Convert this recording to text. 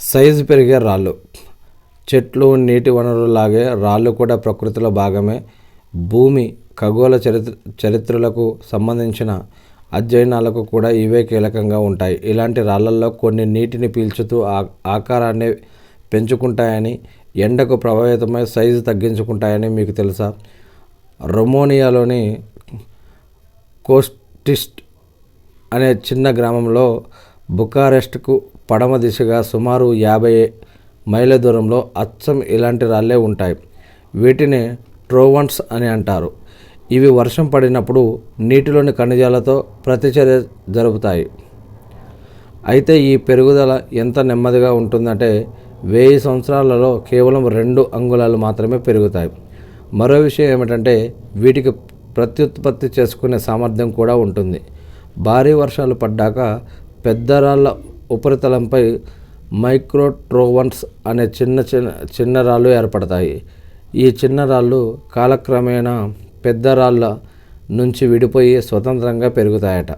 Size పెరిగే రాళ్ళు. చెట్లు, నీటి వనరులాగే రాళ్ళు కూడా ప్రకృతిలో భాగమే. భూమి ఖగోళ చరిత్రలకు సంబంధించిన అధ్యయనాలకు కూడా ఇవే కీలకంగా ఉంటాయి. ఇలాంటి రాళ్ళల్లో కొన్ని నీటిని పీల్చుతూ ఆకారాన్ని పెంచుకుంటాయని, ఎండకు ప్రభావితమై సైజు తగ్గించుకుంటాయని మీకు తెలుసా? రొమేనియాలోని కోస్టిస్ట్ అనే చిన్న గ్రామంలో బుకారెస్ట్కు పడమ దిశగా సుమారు 50 మైళ్ళ దూరంలో అచ్చం ఇలాంటి రాళ్ళే ఉంటాయి. వీటిని ట్రోవన్స్ అని అంటారు. ఇవి వర్షం పడినప్పుడు నీటిలోని ఖనిజాలతో ప్రతిచర్య జరుపుతాయి. అయితే ఈ పెరుగుదల ఎంత నెమ్మదిగా ఉంటుందంటే 1000 సంవత్సరాలలో కేవలం 2 అంగుళాలు మాత్రమే పెరుగుతాయి. మరో విషయం ఏమిటంటే వీటికి ప్రత్యుత్పత్తి చేసుకునే సామర్థ్యం కూడా ఉంటుంది. భారీ వర్షాలు పడ్డాక పెద్ద రాళ్ళ ఉపరితలంపై మైక్రోట్రోవన్స్ అనే చిన్న రాళ్ళు ఏర్పడతాయి. ఈ చిన్న రాళ్ళు కాలక్రమేణా పెద్ద రాళ్ళ నుంచి విడిపోయి స్వతంత్రంగా పెరుగుతాయట.